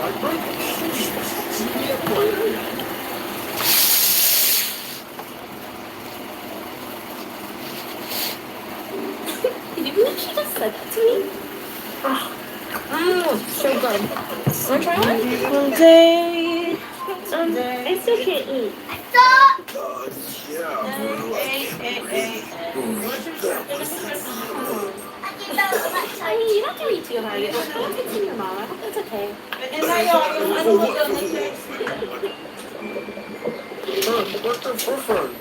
Did you believe she just said that to me? So good. Wanna try one? Someday. I still can't eat. I mean, you don't have to eat too hard. Don't take your mom. I hope that's okay. What's the preferred?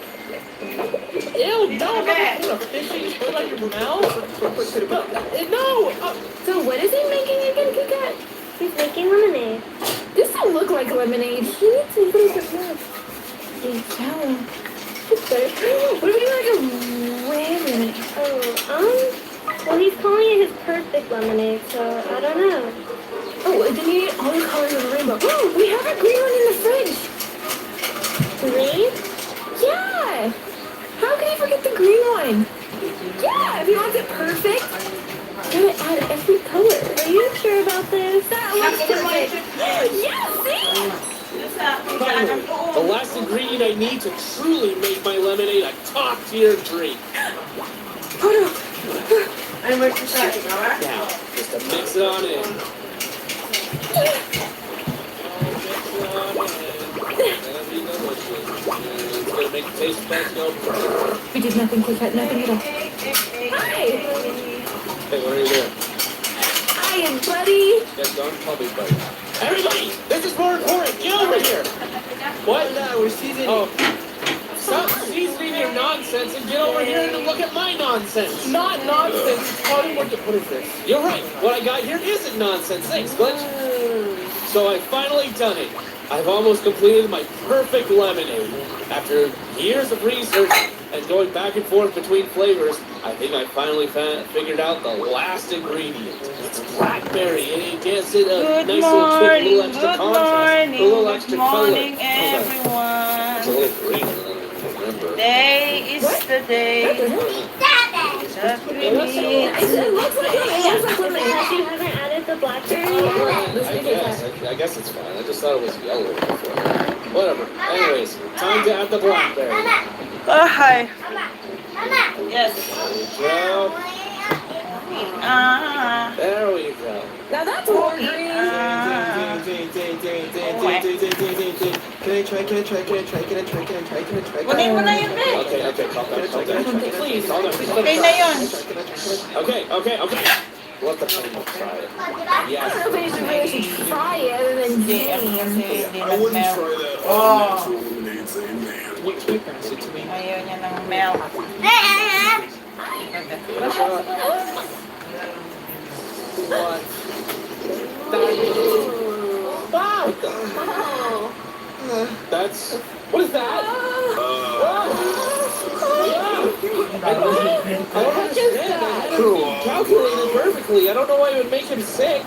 Ew, no, not put a fishy foot on your mouth. No! So what is he making again, Kit Kat? He's making lemonade. This don't look like lemonade. He needs to put it in milk. It's better. What if we do like a lemonade? Well, he's calling it his perfect lemonade, so I don't know. Oh, and then you need all the colors of the rainbow. Oh, we have a green one in the fridge. Green? Yeah. How can you forget the green one? Yeah, if he wants it perfect, gotta add every color. Are you sure about this? That looks perfect. Yeah, see? Finally, the last ingredient I need to truly make my lemonade a top-tier drink. Now, just to mix it on in. It's gonna make the taste buds go. We did nothing, Kit Kat, nothing at all. Hi! Hey, what are you doing? Hiya, buddy! Get done, probably buddy. Everybody, this is more important. Get over here. What? We're seasoning. Oh, stop seasoning your nonsense and get over here and look at my nonsense. Not nonsense. It's probably what is this? You're right. What I got here isn't nonsense. Thanks, Glitch. So I've finally done it. I've almost completed my perfect lemonade. After years of research and going back and forth between flavors, I think I finally figured out the last ingredient. It's blackberry, and it gives it a nice little kick, a little extra contrast, a little extra color. Morning, everyone. It's a little green than I remember. Today is the day. It looks like lemonade. Because you haven't added the blackberry yet? I guess it's fine. I just thought it was yellow before. Whatever. Anyways, time to add the blackberry. Oh, hi. Yes. There we go. Now that's more green. Kunin mo na yun, be. Okay, calm down. Please, calm down. Okay na yun. Okay. Let the people try it. I Yes. don't know if anybody should try it other than James. I wouldn't try that. Oh. Lemonade, say man. Pass it to me. Ayaw niya ng milk. What? Oh. That's... What is that? I don't understand. I had calculated perfectly. I don't know why it would make him sick.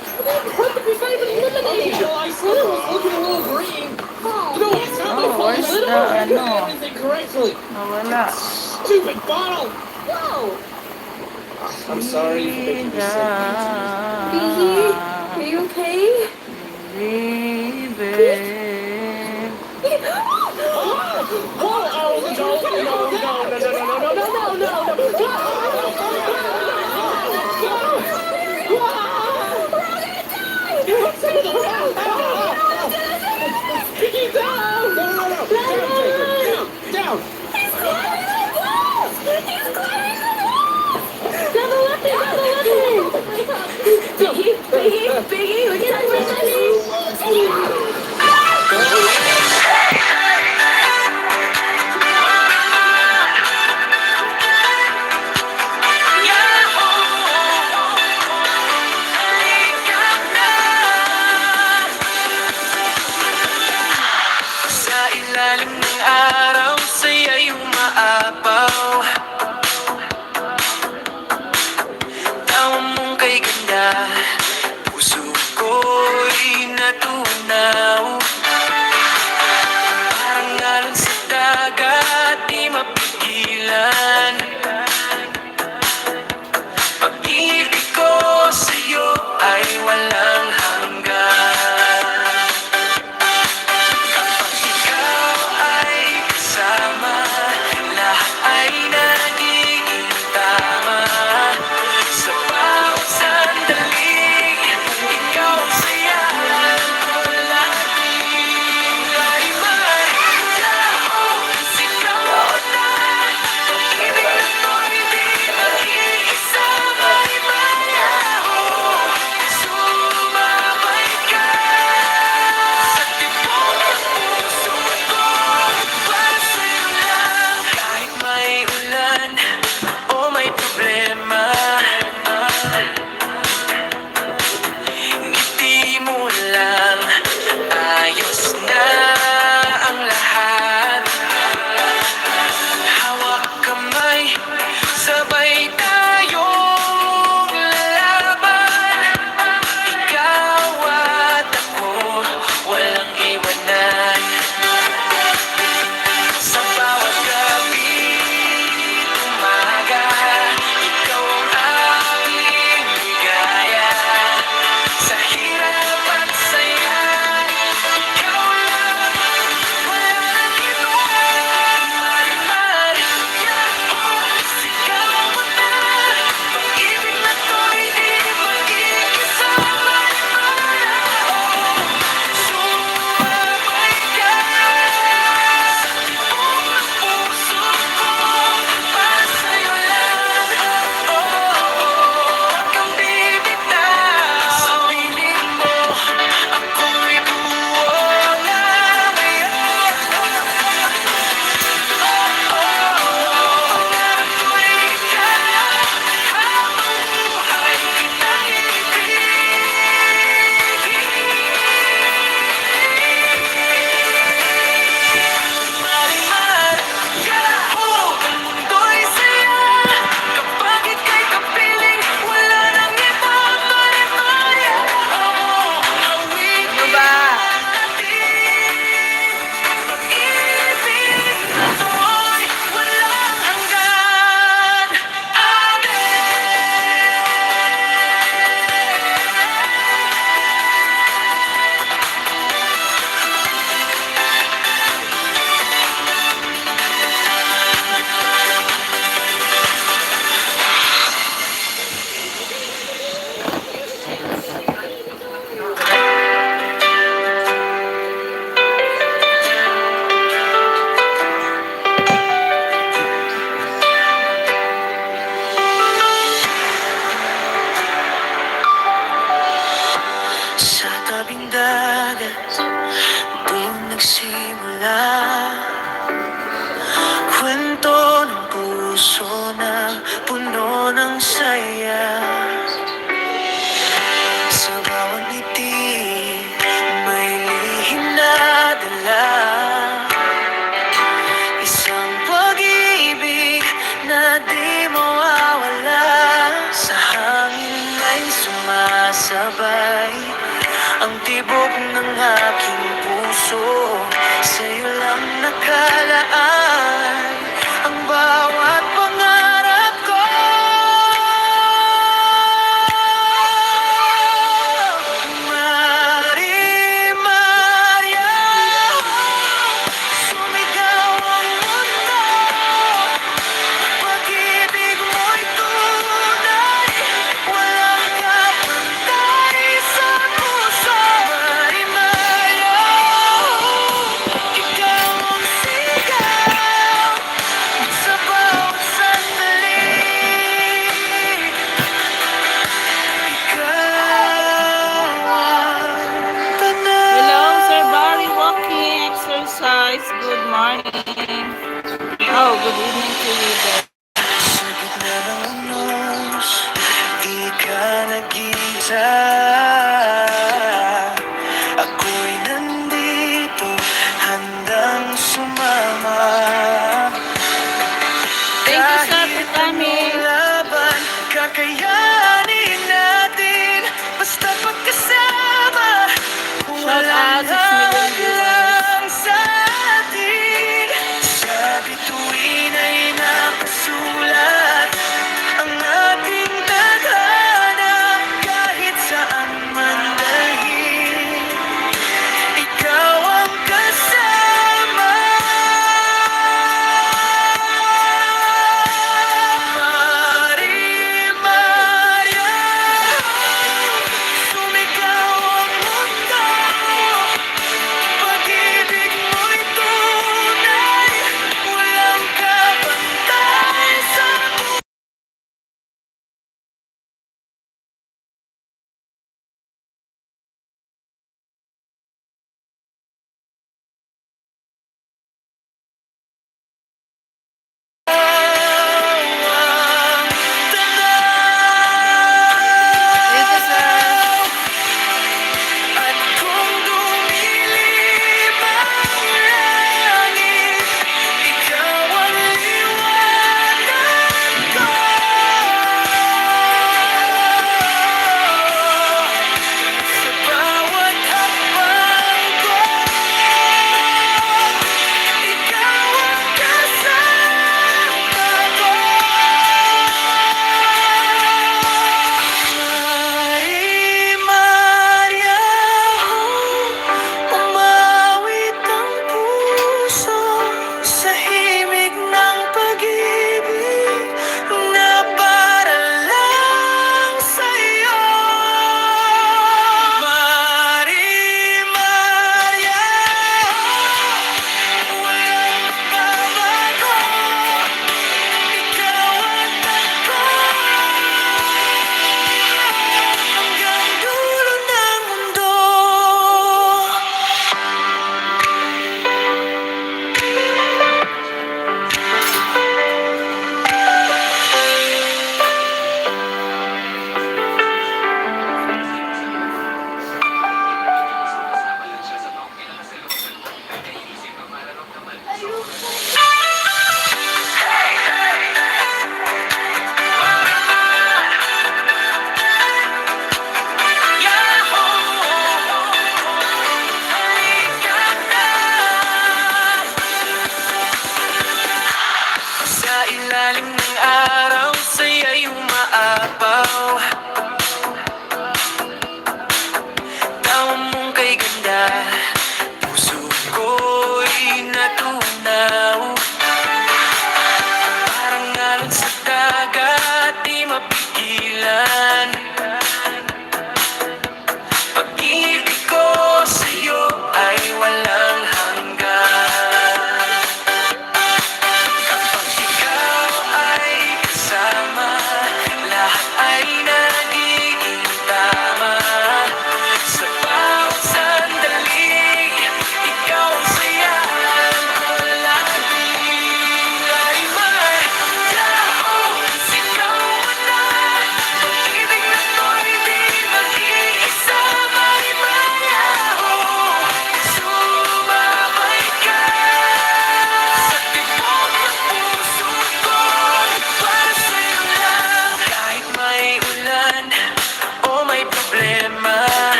Perfectly fine with lemonade. Well, I said it was looking a little green. You know, it's not my fault. where's I didn't the do ano? everything correctly. Nawala. Stupid bottle. Whoa. I'm sorry for making you sick. Biggie, are you okay? Baby. Down! Biggie, look at that. Sa ilalim ng araw, saya'y umaapaw. Tawa mong kay ganda, puso ko'y natunaw. Parang alon sa dagat, di mapigilan. Pag-ibig ko sa'yo ay walang hanggan. dagat, doon nagsimula kwento ng puso na puno ng saya. Sa bawat ngiti may lihim na dala, isang pag-ibig na di mawawala. Sa hangin ay sumasabay ang tibok ng aking puso. Sa'yo lang nakalaan ang bawat pangarap ko. Mari Maria, sumigaw ang mundo, pag-ibig mo'y tunay, walang kapantay sa puso. Mari Maria, ikaw ang sigaw sa bawat sandali. Hello, Sir Barry. Walking exercise. Good morning. Oh, good evening to you there. Sa gitna ng unos, di ka nag-iisa. Ako'y nandito, handang sumama. Thank you, sir, Kahit for coming. anong laban, kakayanin natin. Basta pagkasama, out, 6 million viewers. lang sa atin. Sa bituin ay nakasulat ang ating tadhana. Kahit saan man dalhin, ikaw ang kasama. Mari Maria, sumigaw ang mundo, pag-ibig mo'y tunay, walang kapantay sa Thank you, sir. at kung dumilim ang langit, ikaw ang liwanag ko. Sa bawat hakbang ko, ikaw ang kasama ko. Mari Maria, umawit ang puso sa himig ng pag-ibig na para lang sa'yo. Mari Maria, walang magbabago, ikaw ang takbo. Hanggang dulo ng mundo. Sa ilalim ng araw, saya'y umaapaw. Tawa mong kay ganda, puso ko'y natunaw. Parang alon sa dagat, di mapigilan. Pag-ibig ko sa'yo ay walang hanggan. Kapag ikaw ay kasama, lahat ay nagiging tama. Sa bawat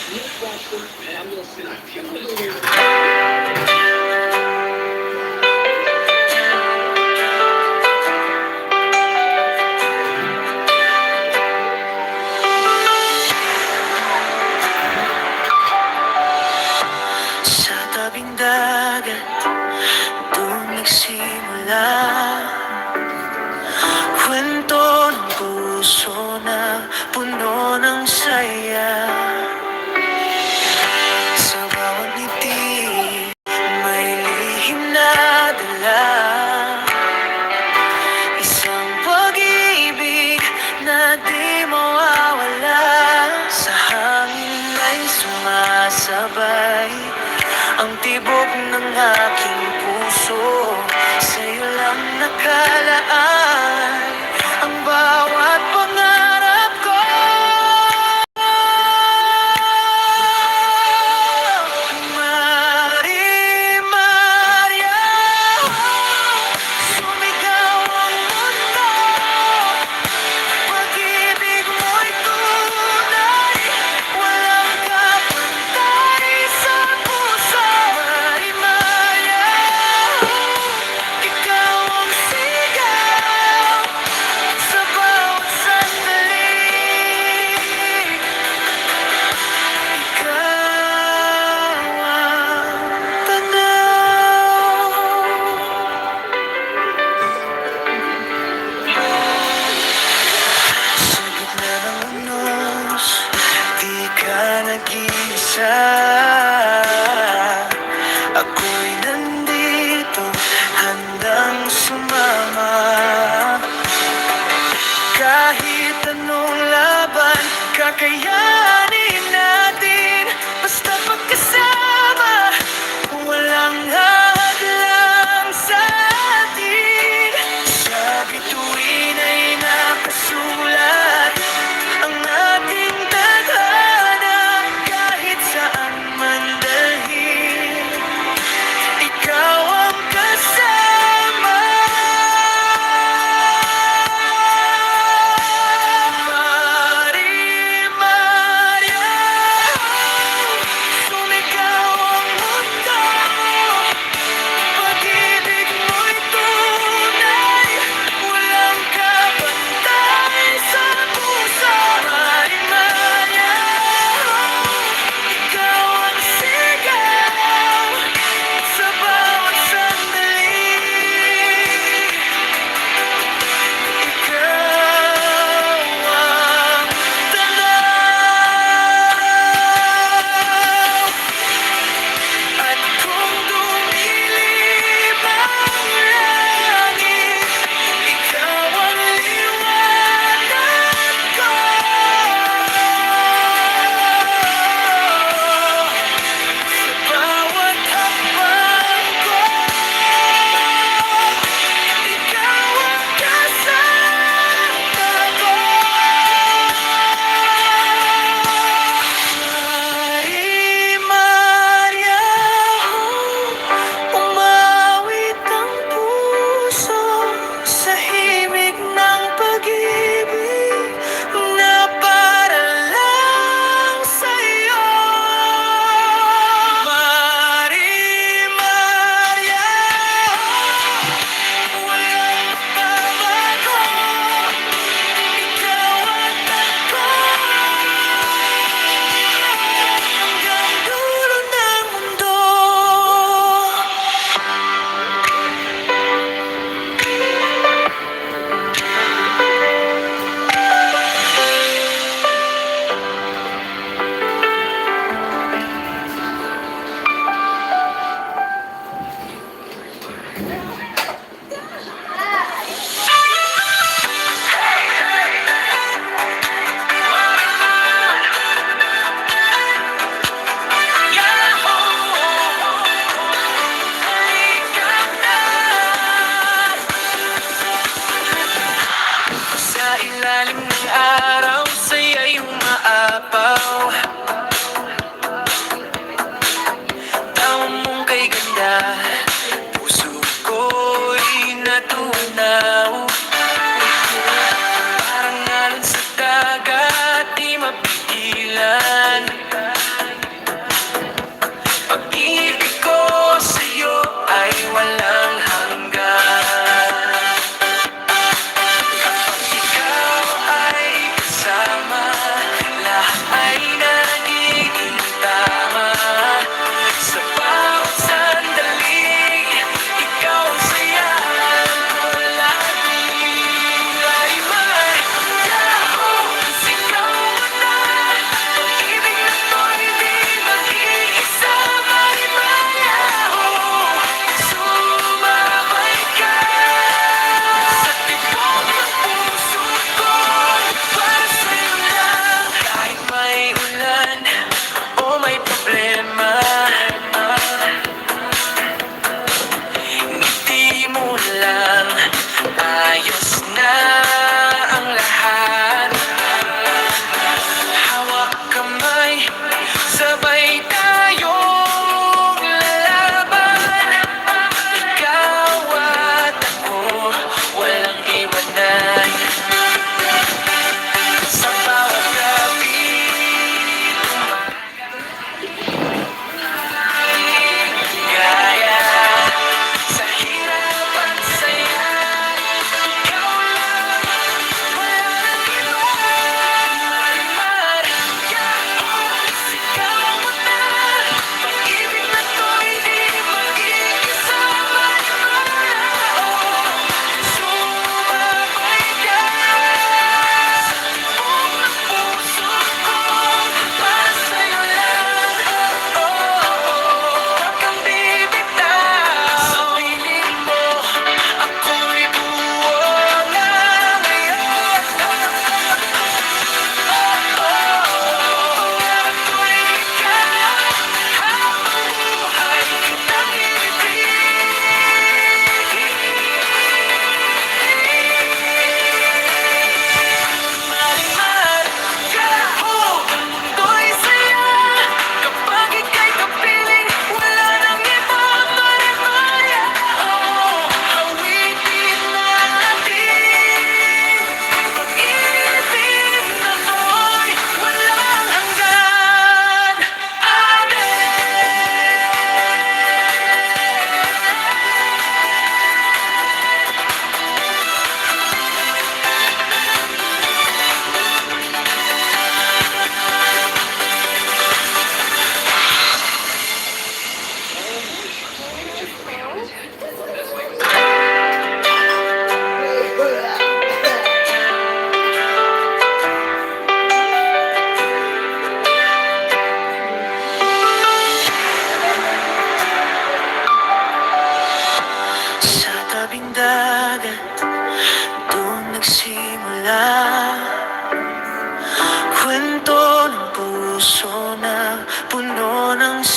You question, and I'm gonna see. Sa tabing dagat, doon nagsimula kwento ng puso na puno ng saya. Sa bawat ngiti, may lihim na dala, isang pag-ibig na di mawawala. Sa hangin ay sumasabay ang tibok ng aking puso. Sa'yo lang nakalaan ang bawat pangarap ko. Maria, sumigaw ang mundo, pag-ibig mo'y tunay, walang kapantay sa puso. Maria, ikaw ang sigaw sa bawat sandali. Ikaw ang tanaw. Sa gitna ng unos, di ka nag-iisa. Ako'y nandito, handang sumama. Kahit anong laban, kakayanin natin. Basta pagkasama, walang hadlang sa atin. Sa bituin ay nakasulat ang ating tadhana. Kahit saan man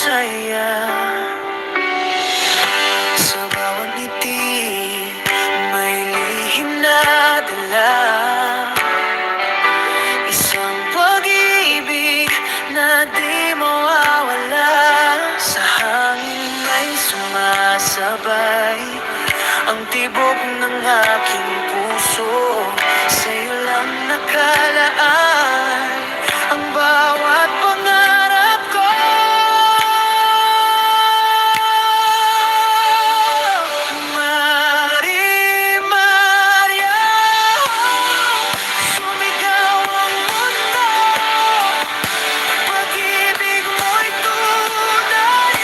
saya. Sa bawat ngiti, may lihim na dala. Isang pag-ibig na di mawawala. Sa hangin ay sumasabay ang tibok ng aking puso. Sa'yo lang nakalaan ang bawat pangarap ko. Maria, sumigaw ang mundo. Pag-ibig mo'y tunay,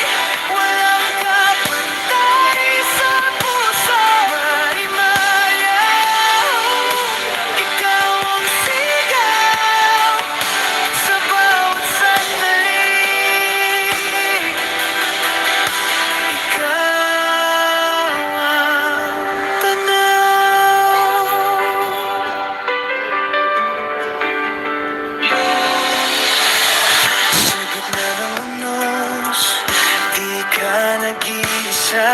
walang kapantay sa puso. Maria, ikaw ang sigaw sa bawat sandali. Ikaw ang tanaw. Sa gitna ng unos, di ka nag-iisa.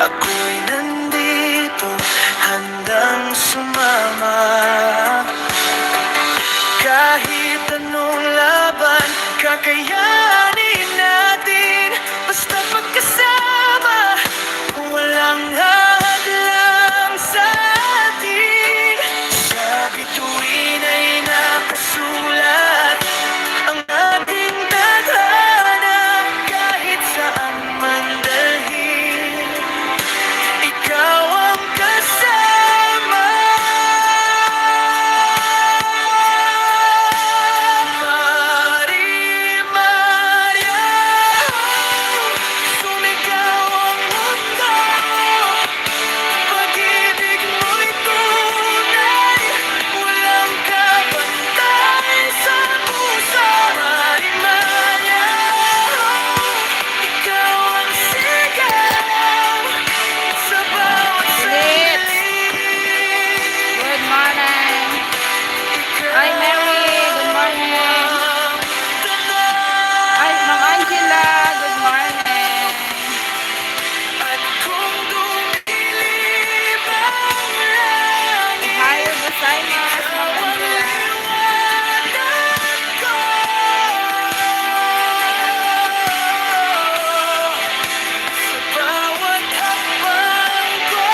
Ako'y nandito, handang sumama. Kahit anong laban, kakayanin natin. Basta pagkasama, walang hadlang sa atin. Sa bituin ay nakasulat ang ating tadhana. Kahit saan man dalhin, ikaw ang kasama. Maria, sumigaw ang mundo. Pag-ibig mo'y tunay, walang kapantay sa puso. Maria, ikaw ang sigaw sa bawat sandali. Good morning. Hi, Mary. Good morning. Hi, Ma'am Angela. Good morning. At kung dumilip ang langit, Hi, Gozaimasu, Ma'am Angela. iwanan ko. Sa bawat hakbang ko,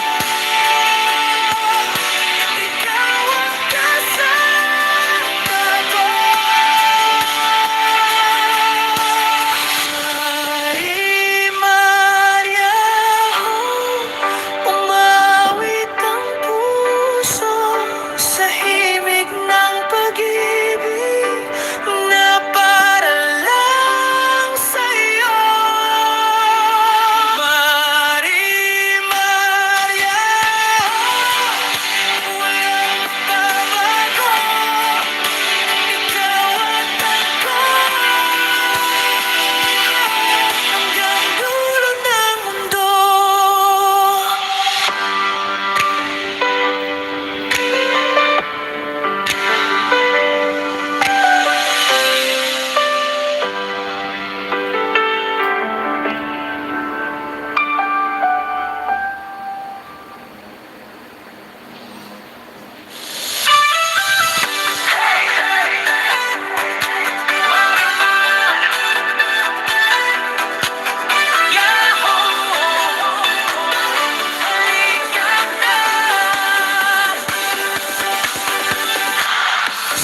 ikaw ang kasama ko. Maria, umawit ang puso sa himig ng pag-ibig na para lang sa'yo. Maria, walang babago. Ikaw at ako hanggang dulo ng mundo.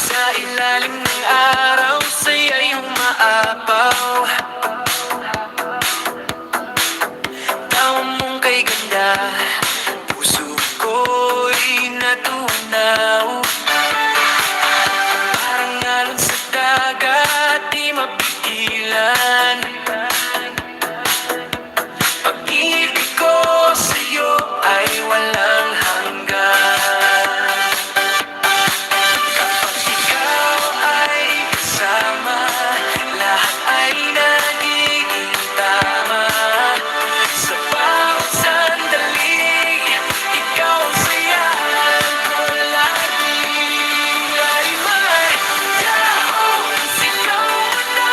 Sa ilalim ng araw, saya'y umaapaw. Tawa mong kay ganda, puso ko'y natunaw. Parang alon sa dagat, di mapigilan. Pag-ibig ko sa'yo ay walang hanggan. Kapag ikaw ay kasama, lahat ay nagiging tama. Sa bawat sandali, ikaw ang saya ko lagi. Ay, Maria, sigaw mo na.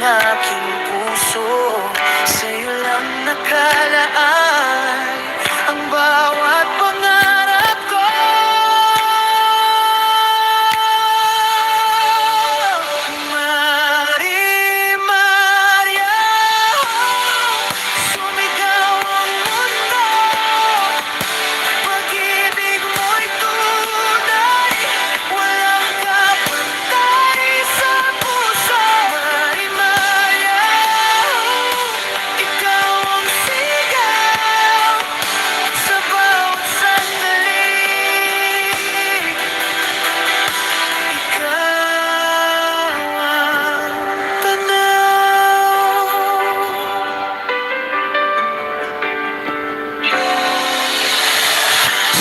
aking puso. Sa'yo lang nakalaan ang bawat pangarap ko. Maria, sumigaw ang mundo. Pag-ibig mo'y tunay, walang kapantay sa puso. Maria, ikaw ang sigaw sa bawat sandali. Ikaw ang tanaw.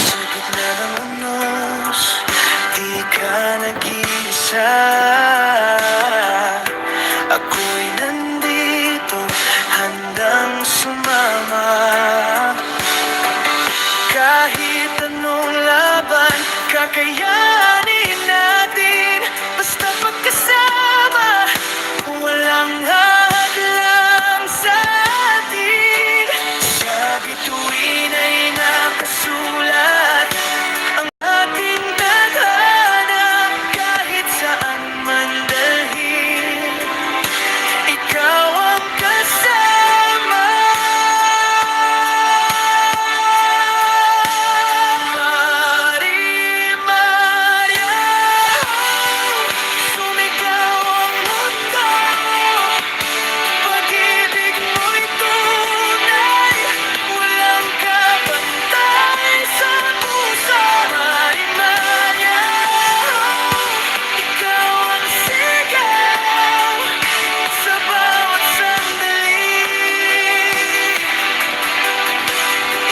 Sa gitna ng unos, di ka nag-iisa. Ako'y nandito, handang sumama. Kahit anong laban, kakayanin natin. Basta pagkasama, walang hadlang sa atin. Sa bituin ay nakasulat ang ating tadhana. Kahit saan man dalhin, ikaw ang kasama. Maria, sumigaw ang mundo. Pag-ibig mo'y tunay, walang kapantay sa puso. Maria, ikaw ang sigaw sa bawat sandali.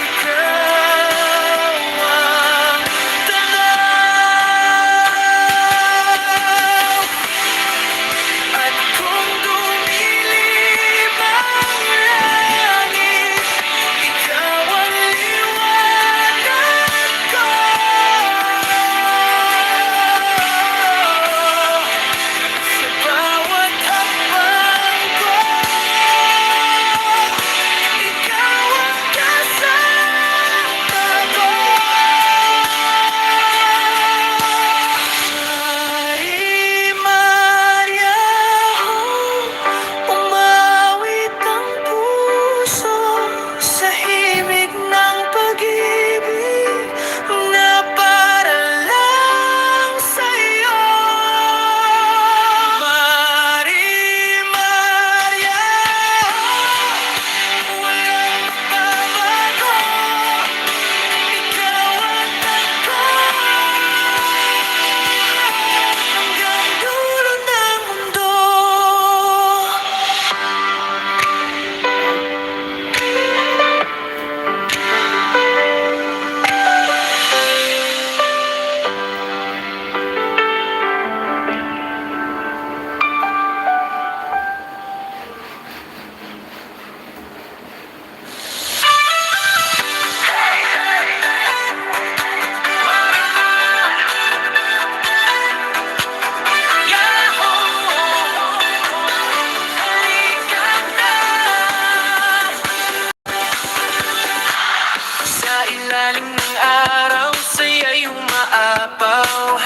Ikaw ang tanaw. At kung dumilim ang langit, ikaw ang liwanag ko. Sa bawat hakbang ko, ikaw ang kasama ko. Maria, umawit ang puso sa himig ng pag-ibig na para lang sa'yo. Maria, walang babago. Ikaw ang tagpo hanggang dulo ng mundo. Sa ilalim ng araw, sa'yo'y umaapaw.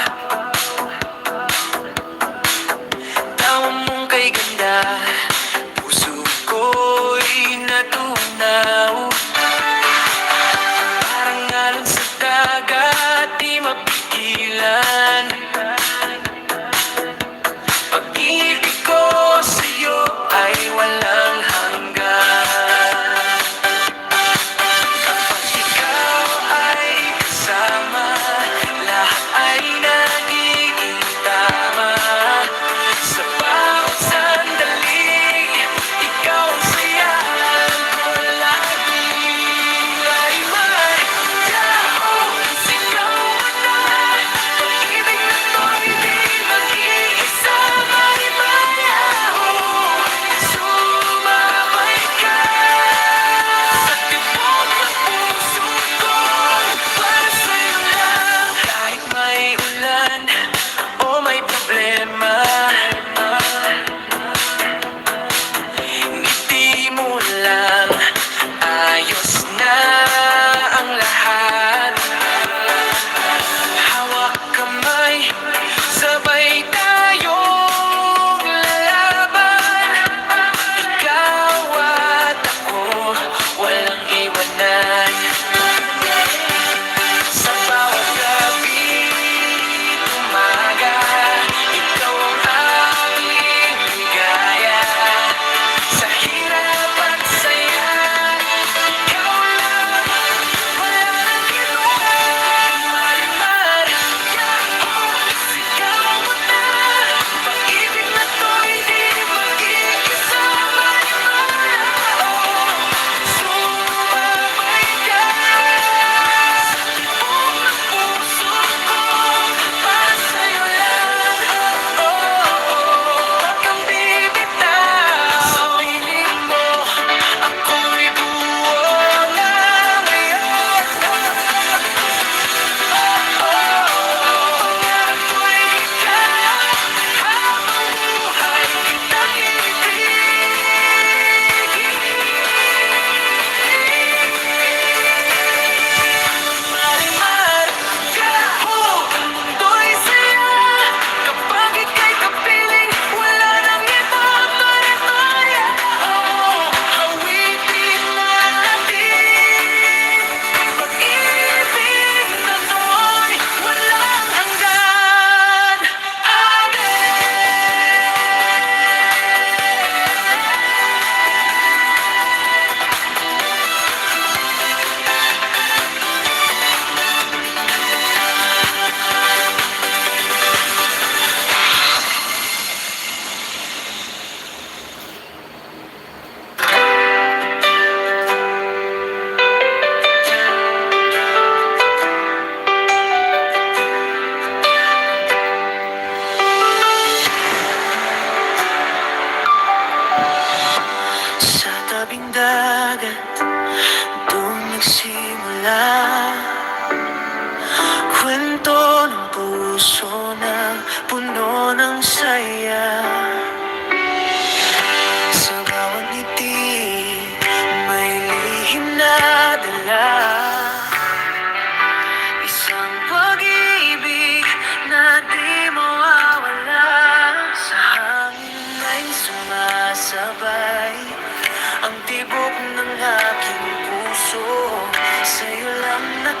Tawa mong kay ganda, puso ko'y natunaw. Parang alon sa dagat, di mapigilan. Pag-ibig ko sa'yo ay walang hanggan. Kapag ikaw ay kasama, lahat ay nagiging tama. Sa bawat sandali, ikaw ang sayahan ko lagi. Ay Maria, sigaw mo na.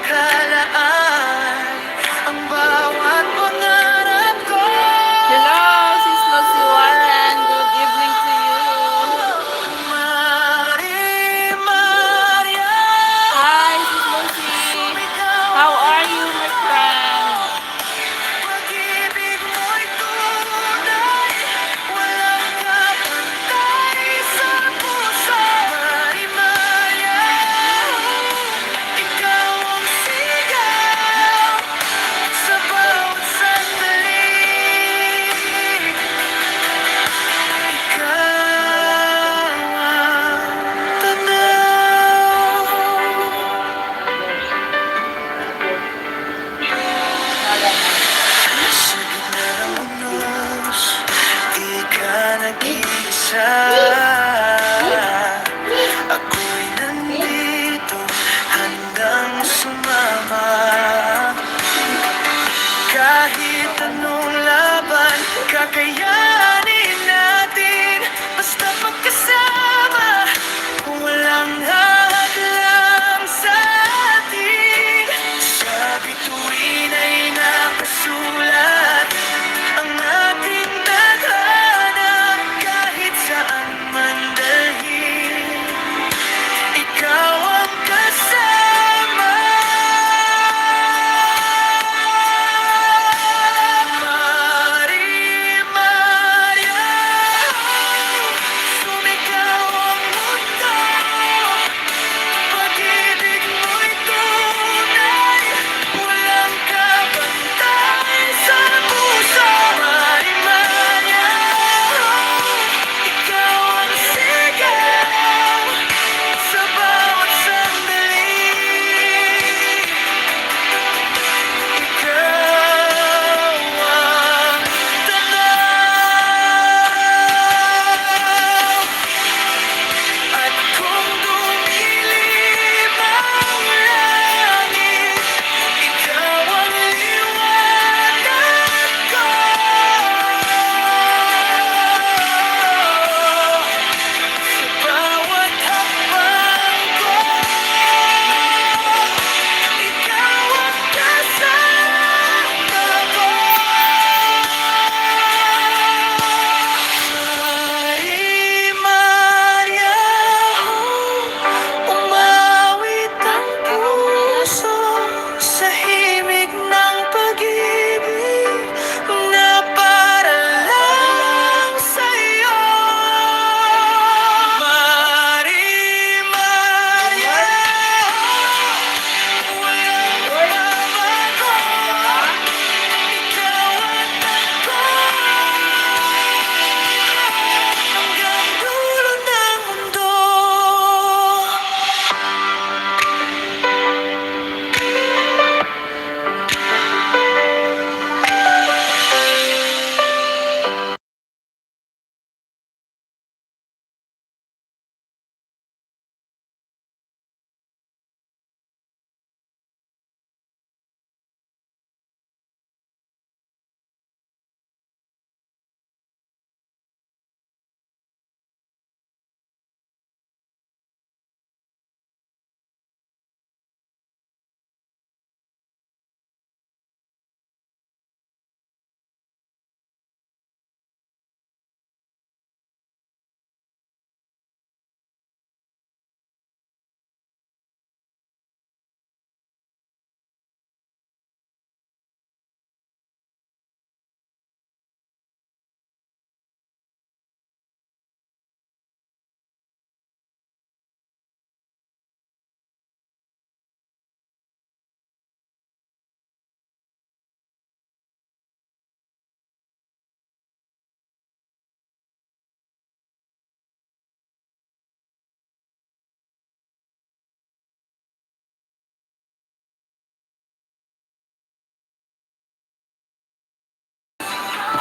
nakalaan ang bawat pangarap ko. Hello, Sis Lucy Warren. Good evening to you. Maria, Hi, Sis Lucy. How are you, my friend? pag-ibig mo'y tunay, walang kapantay sa puso. Maria, ikaw ang sigaw sa bawat sandali. Ikaw ang tanaw. Sa gitna ng unos, di ka nag-iisa. Ako'y nandito, handang sumama. Kahit anong laban, kakayanin natin. Basta pagkasama, walang hadlang sa atin. Sa bituin ay nakasulat ang ating tadhana. Kahit saan man dalhin, ikaw ang kasama. Maria, sumigaw ang mundo. Pag-ibig mo'y tunay, walang kabantay sa puso. Maria, ikaw ang sigaw sa bawat sandali. Ikaw ang tanaw. At kung dumilim ang langit, ikaw ang liwanag ko. Sa bawat hakbang ko, ikaw ang kasama ko. Maria, umawit ang puso sa himig ng pag-ibig na para lang sa'yo. Maria, walang babago, ikaw at ako. Hanggang dulo ng mundo.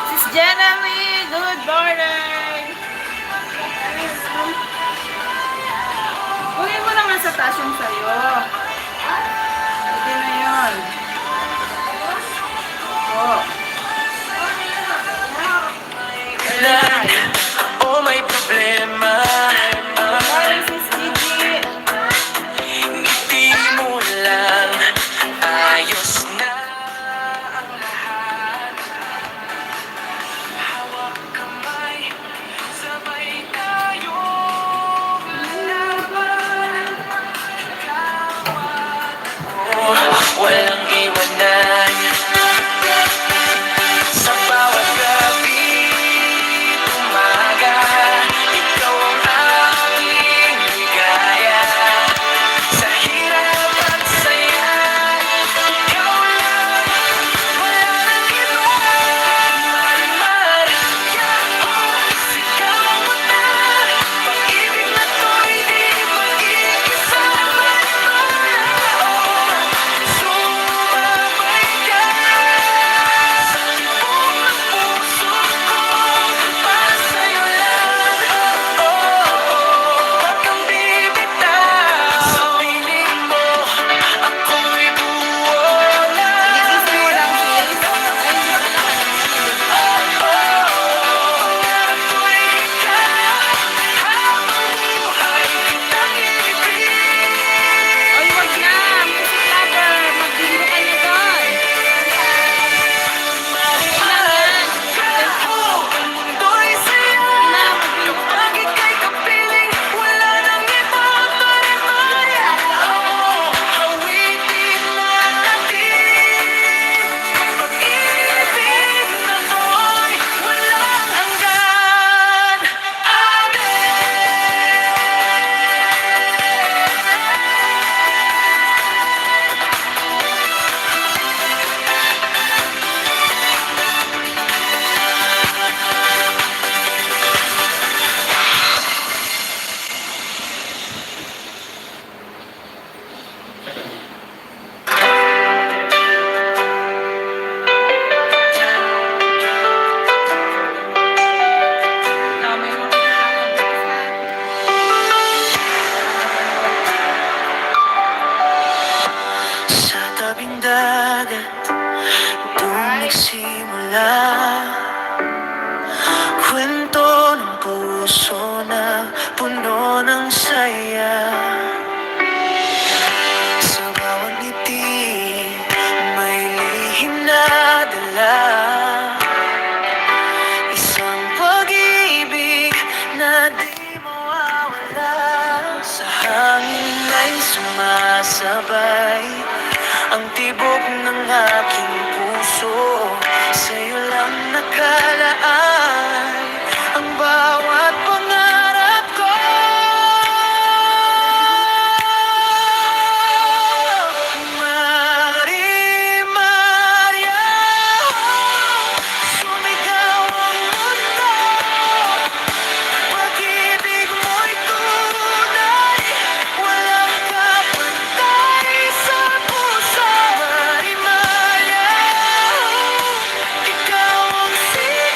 Sis Jeremy, good morning. Kunin mo naman sa taas yung sa'yo. Pwede na yun. Oh. Oh, may problema. Morning, Sis Gigi. Ngiti mo lang nawawala. Kwento ng puso na puno ng saya. Sa bawat ngiti may lihim na dala. Isang pag-ibig na di mawawala. Sa hangin ay sumasabay ang tibok ng aking puso. Sa'yo lang nakalaan ang bawat pangarap ko. Maria, sumigaw ang mundo. Pag-ibig mo'y tunay, walang kapantay sa puso. Maria, ikaw ang sigaw.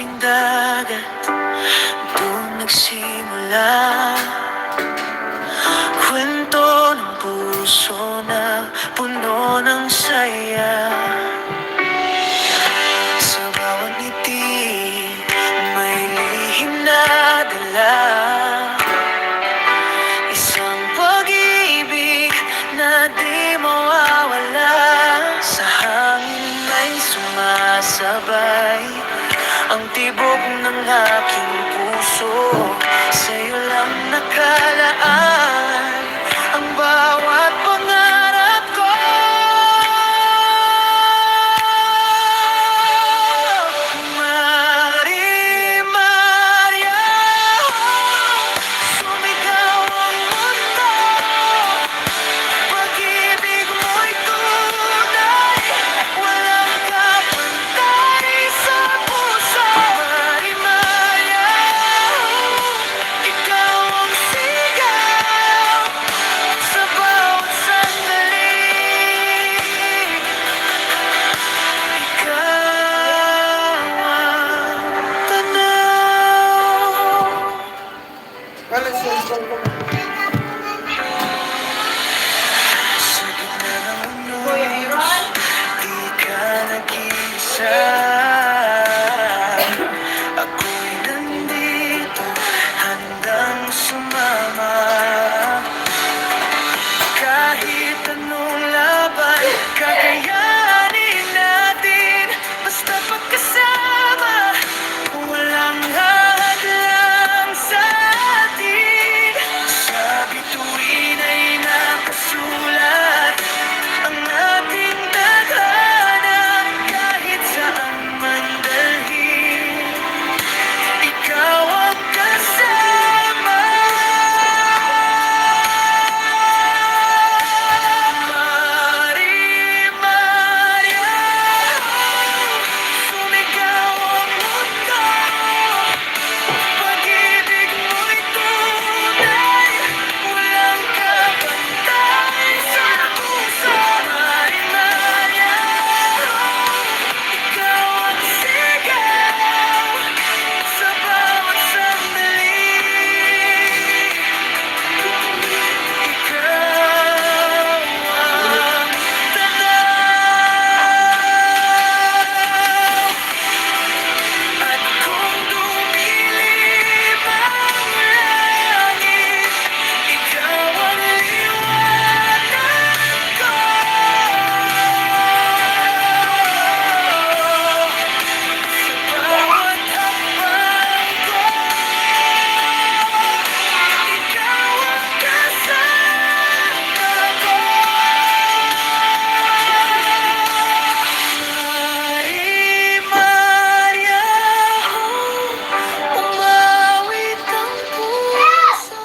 tabing dagat, doon nagsimula kwento ng puso na puno ng saya. Sa bawat ngiti may lihim na dala, isang pag-ibig na di mawawala. Sa hangin ay sumasabay ang tibok ng aking puso. Sa'yo lang nakalaan ang bawat pangarap ko. Maria, sumigaw ang mundo. Pag-ibig mo'y tunay, walang kapantay sa puso. Maria, ikaw ang sigaw sa bawat sandali. Ikaw ang tanaw. Sa gitna ng unos, di ka nag-iisa. Ako'y nandito, handang sumama. Kahit anong laban, kakayanin natin. Basta pagkasama, walang hadlang sa atin. Sa bituin ay nakasulat ang ating tadhana. Kahit saan man dalhin, ikaw ang kasama. Maria, sumigaw ang mundo. Pag-ibig mo'y tunay, walang kapantay sa puso. Maria, ikaw ang sigaw sa bawat sandali. Ikaw ang tanaw. At kung dumilim ang langit, ikaw ang liwanag ko. Sa bawat hakbang ko, ikaw ang kasama ko. Maria, umawit ang puso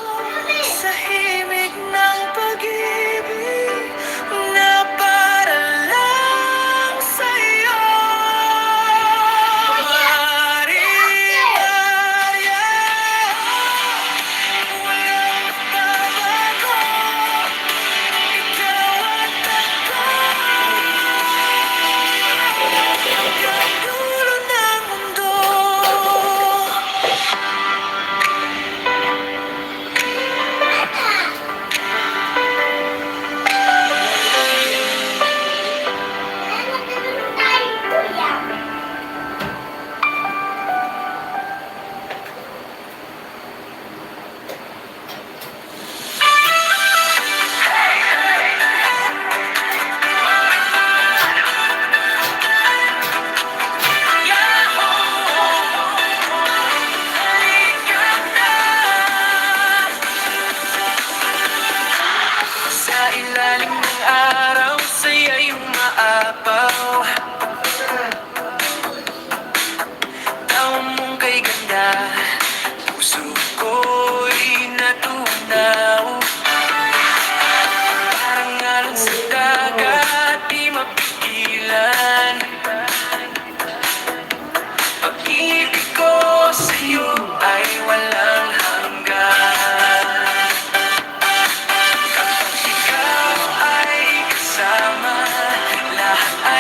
sa himig ng pag-ibig na para lang sa'yo. Maria, walang babago, ikaw at ako. Ang dulo ng mundo. Sa ilalim ng araw, sa'yo'y umaapaw. Tawa mong kay ganda, puso ko'y natunaw. Parang alon sa dagat, di mapigilan. Pag-ibig ko sa'yo ay walang hanggan. Kapag ikaw ay kasama, lahat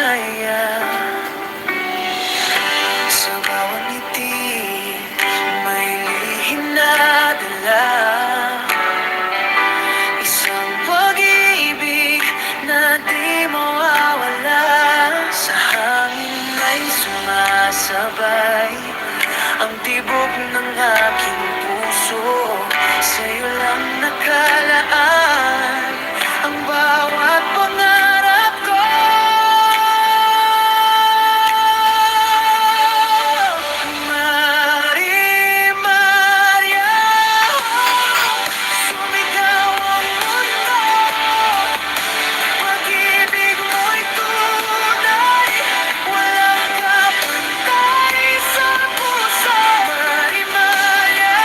saya sa bawat ngiti, may lihim na dala. Isang pag-ibig na di mawawala, sa hangin ay sumasabay ang tibok ng aking puso. Sa'yo lang nakalaan ang bawat pangarap ko. Mari Maria, sumigaw ang mundo, pag-ibig mo'y tunay, walang kapantay sa puso. Mari Maria,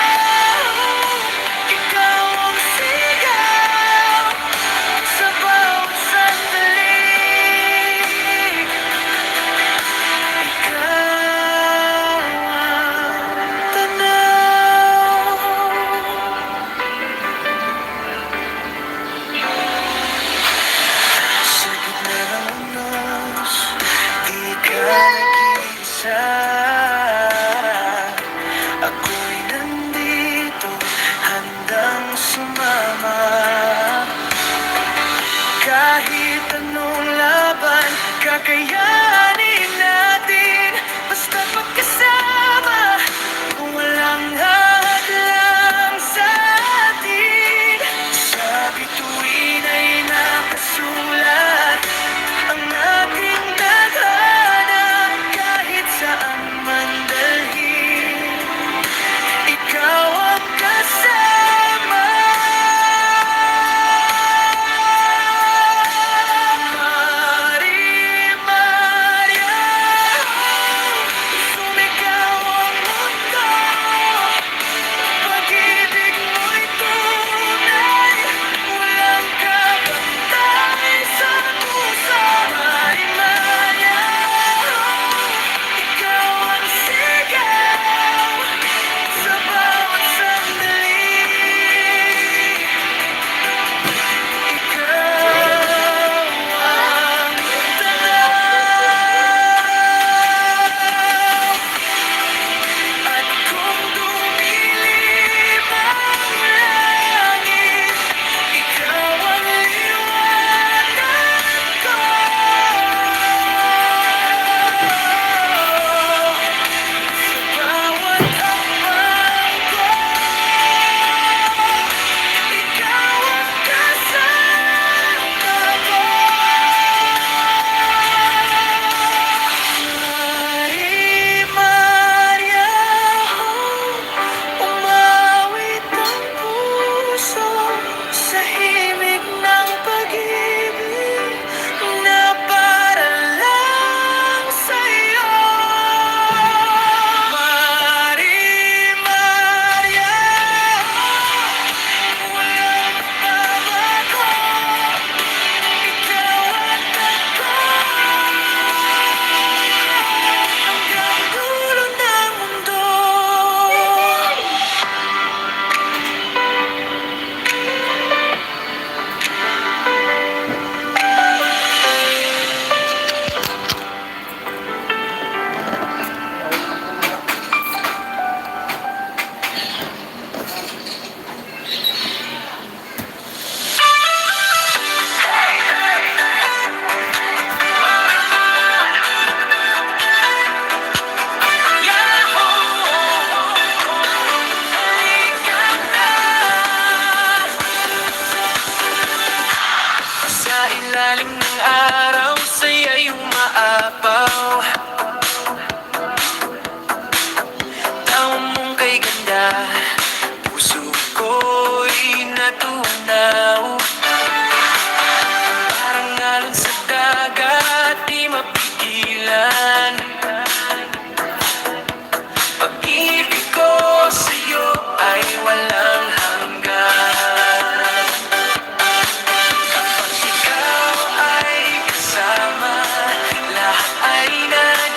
ikaw ang sigaw sa bawat sandali. Ikaw ang tanaw. Sa gitna ng unos, di ka nag-iisa. Ako'y nandito, handang sumama. Kahit anong laban, kakayanin natin. Basta magkasama, kung walang hadlang sa atin. Sa bituin ay nakasulat ang ating tadhana. Kahit saan man dalhin, ikaw ang kasama. Mari Maria, sumigaw ang mundo, pag-ibig mo'y tunay, walang kapantay sa puso. Mari Maria, ikaw ang sigaw sa bawat sandali. Ikaw ang tanaw. At kung dumilim ang langit, ikaw ang liwanag ko. Sa bawat hakbang ko, ikaw ang kasama ko. Mari Maria, umawit ang puso sa himig ng pag-ibig na para lang sa'yo. Mari Maria, walang babago, ikaw at ako, hanggang dulo ng mundo. Sa ilalim ng araw, sa'yo'y umaapaw. Tawa mong kay ganda, puso ko'y natunaw. Parang alon sa dagat, di mapigilan. Pag-ibig ko sa'yo ay walang hanggan. Kapag ikaw ay kasama, lahat ay nag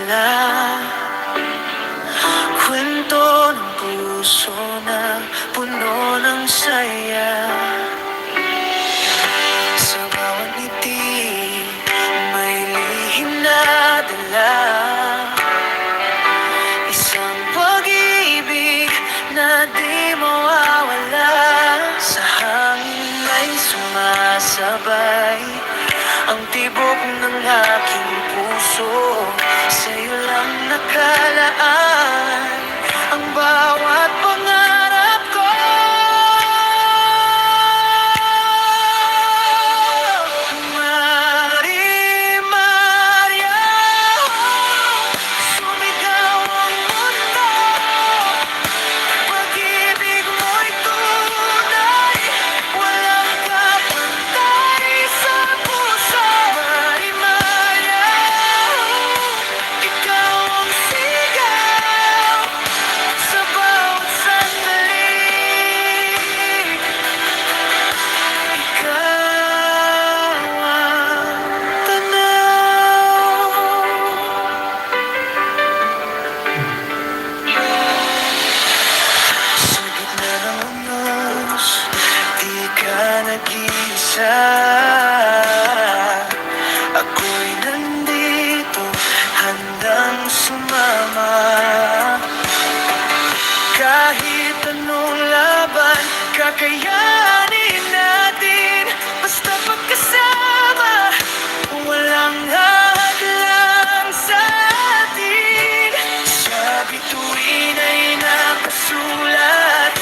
dala kwento ng puso na puno ng saya. Sa bawat ngiti may lihim na dala, isang pag-ibig na di mawawala. Sa hangin ay sumasabay ang tibok ng aking puso. Sa'yo lang nakalaan ang bawat pangarap ko. Maria, sumigaw ang mundo. Pag-ibig mo'y tunay, walang kapantay sa puso. Maria, ikaw ang sigaw sa bawat sandali. Ikaw ang tanaw. Sa gitna ng unos, di ka nag-iisa. Ako'y nandito, handang sumama. Kahit anong laban, kakayanin natin. Basta pagkasama, walang hadlang sa atin. Sa bituin ay nakasulat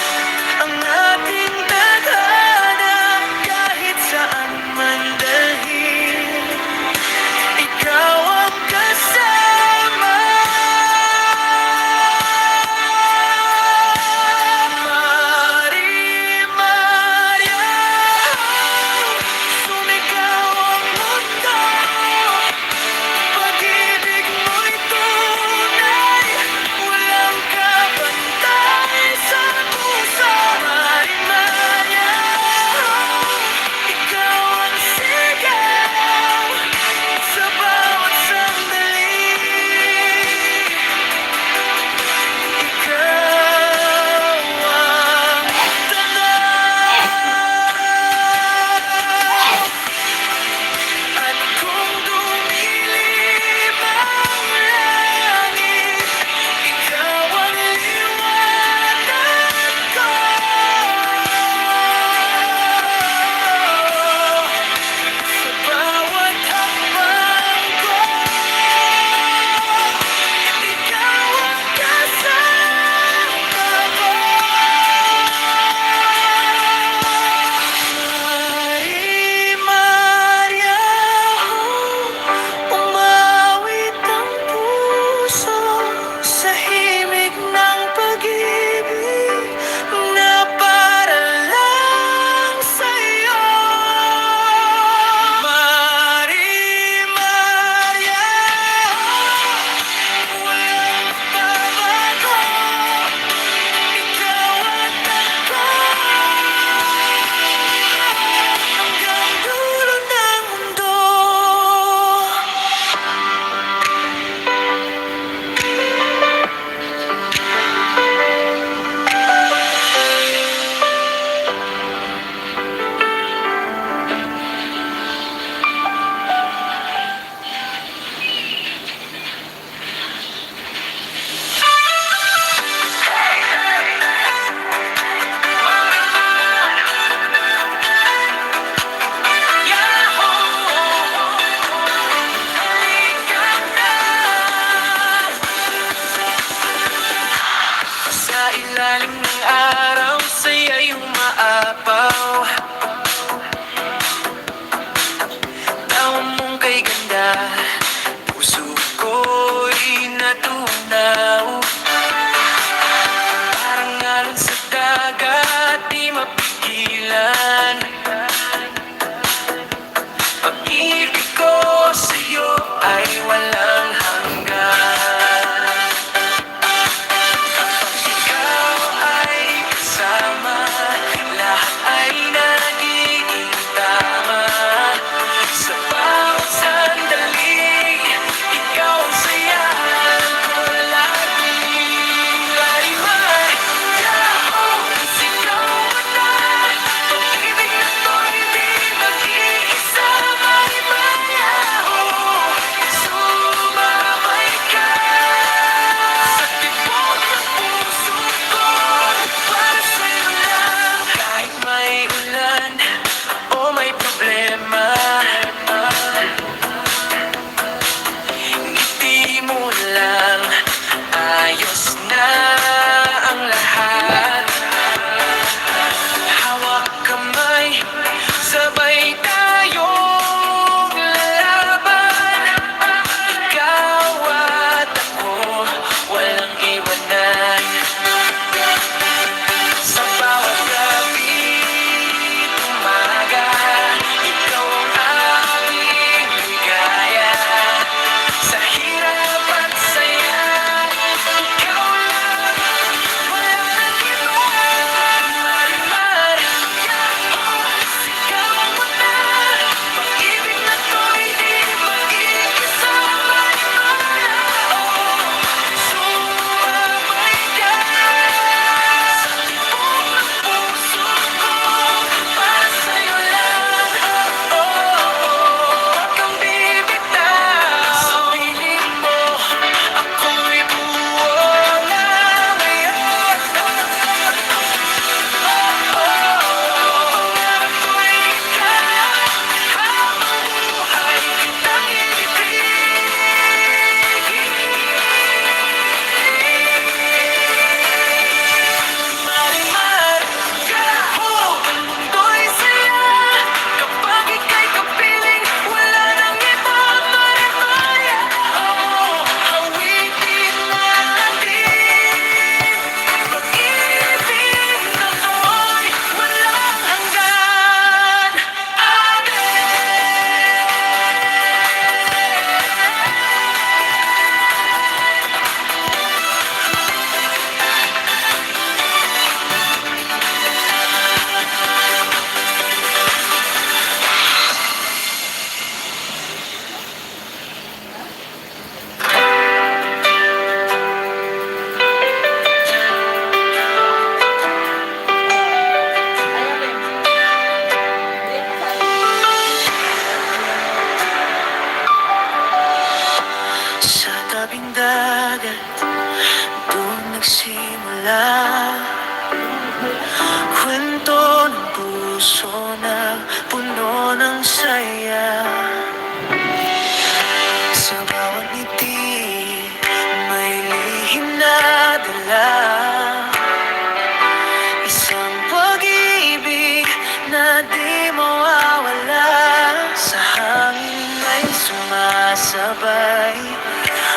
ang ating tadhana. Kahit saan man dalhin, ikaw ang kasama. Maria, sumigaw ang mundo. Pag-ibig mo'y tunay, walang kapantay sa puso. Maria, ikaw ang sigaw sa bawat sandali. Ikaw ang tanaw. At kung dumilim ang langit, ikaw ang liwanag ko. Sa bawat hakbang ko, ikaw ang kasama ko. Maria, umawit ang puso sa himig ng pag-ibig na para lang sa'yo. Maria, walang babago. Ikaw at ako hanggang dulo ng mundo. Sa ilalim ng araw, sa'yo'y umaapaw. Tawa mong kay ganda, puso ko'y natunaw. Parang alon sa dagat, di mapigilan. Pag-ibig ko sa'yo ay walang hanggan. Kapag ikaw ay kasama, lahat ay nag tabing dagat, doon nagsimula kwento ng puso na puno ng saya. Sa bawat ngiti may lihim na dala, isang pag-ibig na di mawawala. Sa hangin ay sumasabay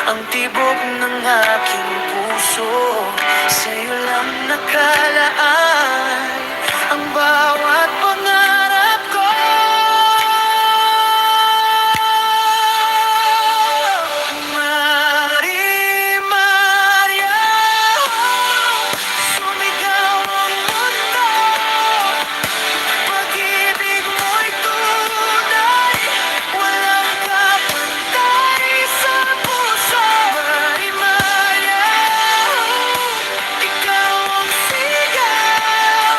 ang tibok ng aking puso. Sa'yo lang nakalaan ang bawat pangarap ko. Maria, sumigaw ang mundo. Pag-ibig mo'y tunay, walang kapantay sa puso. Maria, ikaw ang sigaw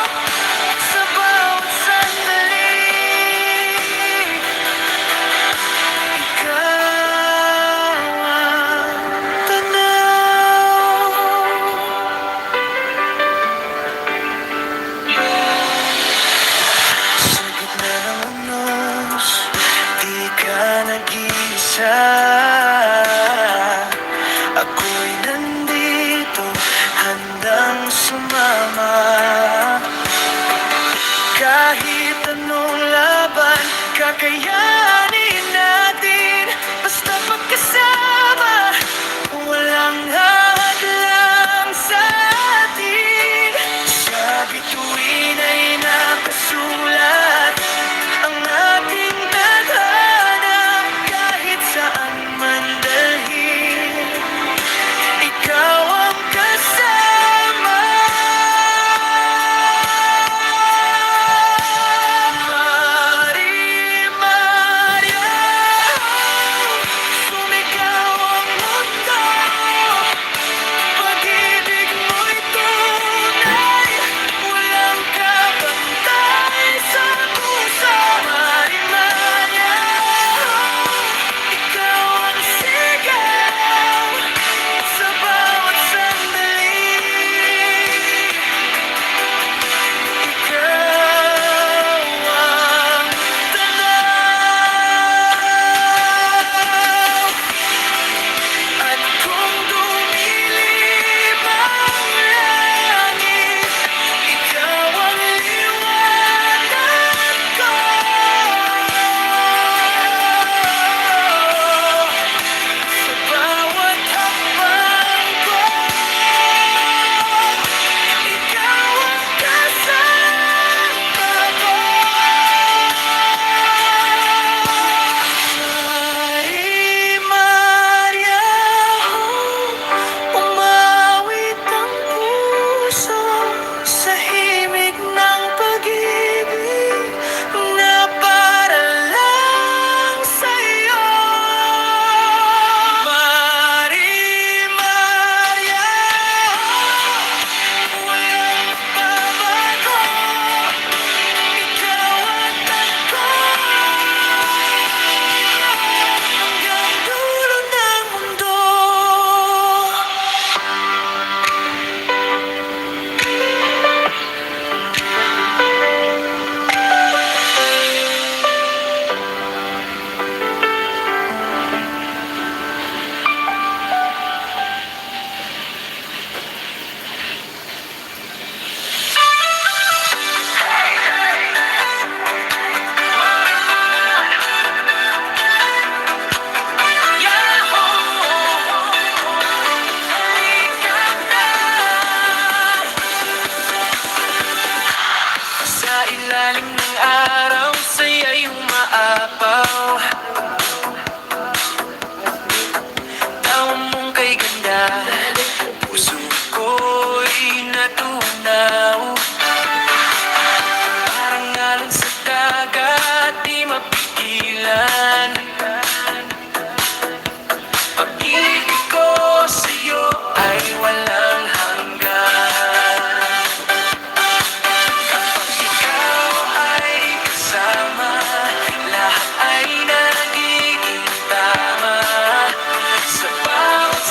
sa bawat sandali. Ikaw ang tanaw. Sa gitna ng unos, di ka nag-iisa. Ako'y nandito, handang sumama. Kahit anong laban, kakayanin natin. Basta pagkasama, walang hadlang sa atin. Sa bituin ay nakasulat ang ating tadhana. Kahit saan man dalhin, ikaw ang kasama. Maria, sumigaw ang mundo. Pag-ibig mo'y tunay, walang kapantay sa puso. Maria, ikaw ang sigaw sa bawat sandali. Ikaw ang tanaw. At kung dumilim ang langit, ikaw ang liwanag ko. Sa bawat hakbang ko, ikaw ang kasama ko. Maria, umawit ang puso sa himig ng pag-ibig na para lang sa'yo. Maria, walang babago. Ikaw ang tagpo hanggang dulo ng mundo. Sa ilalim ng araw, sa'yo'y umaapaw. Tawa mong kay ganda, puso ko'y natunaw. Parang alon sa dagat, di mapigilan. Pag-ibig ko sa'yo ay walang hanggan. Kapag ikaw ay kasama, lahat ay nagiging tama. Sa bawat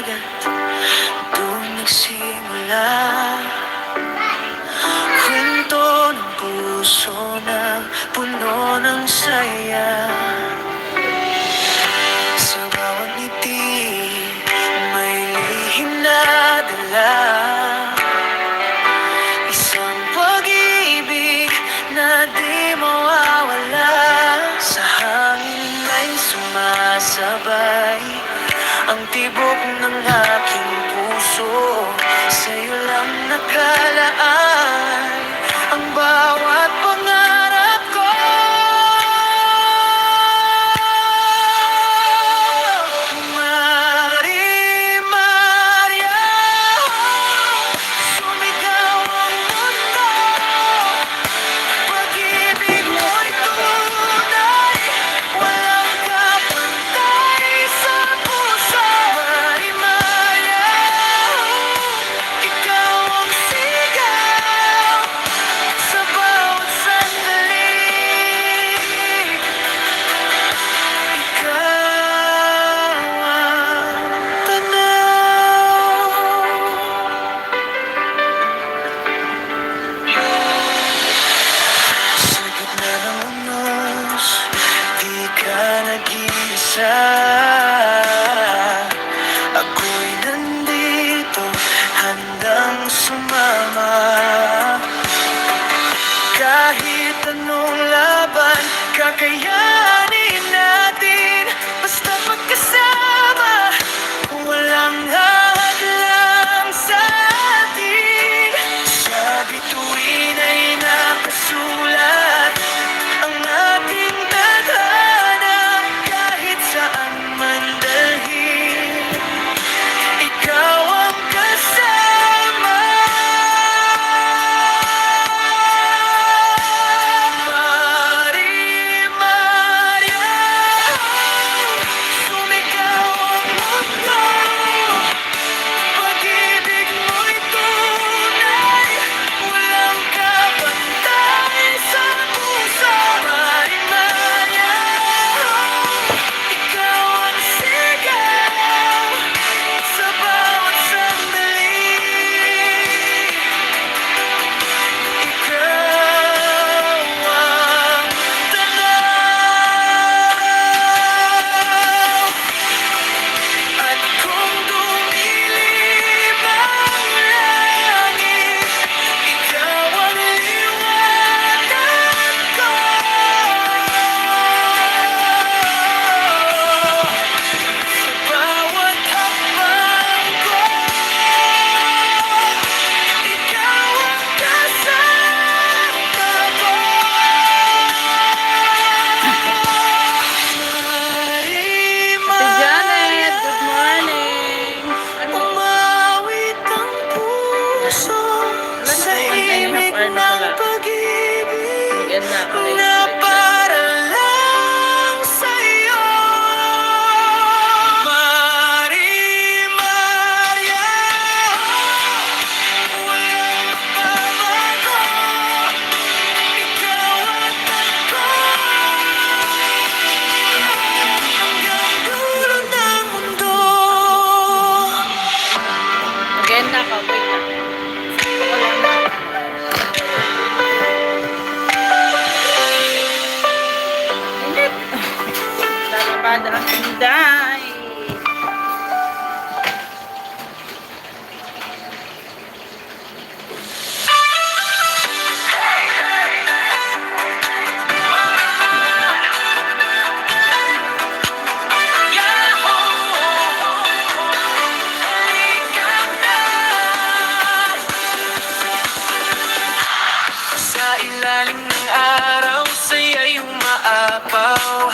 dagat doon nagsimula kwento ng puso na puno ng saya. Sa bawat ngiti may lihim na dala, isang pag-ibig na di mawawala. Sa hangin ay sumasabay ang tibok ng aking puso. Sa'yo lang nakalaan ang bawat pangarap ko. Maria, sumigaw ang mundo. Pag-ibig mo'y tunay, walang kapantay sa puso. Maria, ikaw ang sigaw sa bawat sandali. Ikaw ang tanaw. Sa gitna ng unos, di ka nag-iisa. Ako'y nandito, handang sumama. Kahit anong laban, kakayanin natin. Basta magkasama, walang hadlang sa atin. Sa bituin ay nakasulat ang ating tadhana. Kahit saan man dalhin, ikaw ang kasama. Maria, sumigaw ang mundo. Pag-ibig mo'y tunay, walang kapantay sa puso. Maria, ikaw ang sigaw sa bawat sandali. Ikaw ang tanaw. At kung dumilim ang langit, ikaw ang liwanag ko. Sa bawat hakbang ko, ikaw ang kasama ko. Ate Janet, good morning. Umawit ang puso sa himig ng pag-ibig na para lang sa'yo. Maria, walang magbabago. Ikaw at ako hanggang dulo ng mundo. Maganda ka, wait lang. Wala na. Hindi. Lalabada ang Inday. Sa ilalim ng araw, saya'y umaapaw.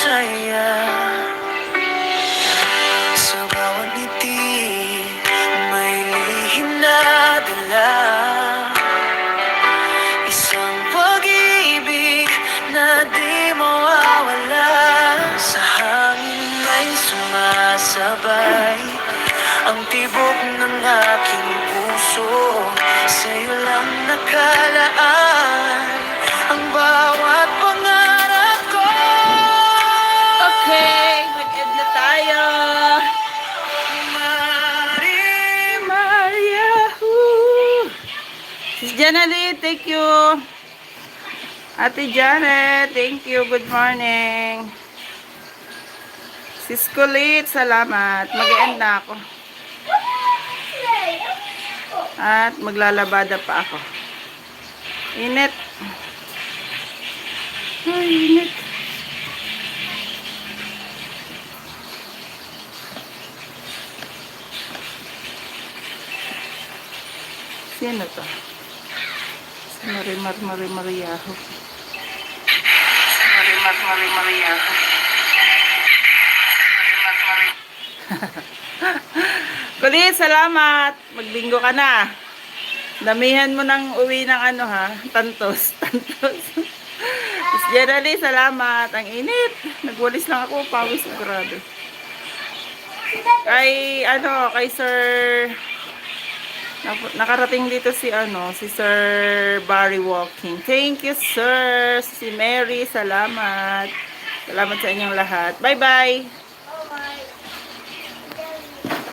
saya. Sa bawat ngiti, may lihim na dala. Isang pag-ibig na di mawawala. Sa hangin ay sumasabay ang tibok ng aking puso. Sa'yo lang nakalaan ang bawat pangarap ko. Okay, mag-end na tayo. Maria, Sis Janali, thank you. Ate Janet, thank you. Good morning. Sis Kulit, salamat. Mag-end na ako. At maglalabada pa ako. Init. Ay, init. Sino to? Si Marimar Mariaho. Si Marimar Mariaho. Kulit, salamat. Magbingo ka na. Damihan mo ng uwi ng ano ha. Tantos. Miss Geraldine, salamat. Ang init. Nagwalis lang ako. Pawis. Grabe. Kay Sir... Nakarating dito si Sir Barry Walking. Thank you, sir. Si Mary, salamat. Salamat sa inyong lahat. Bye-bye.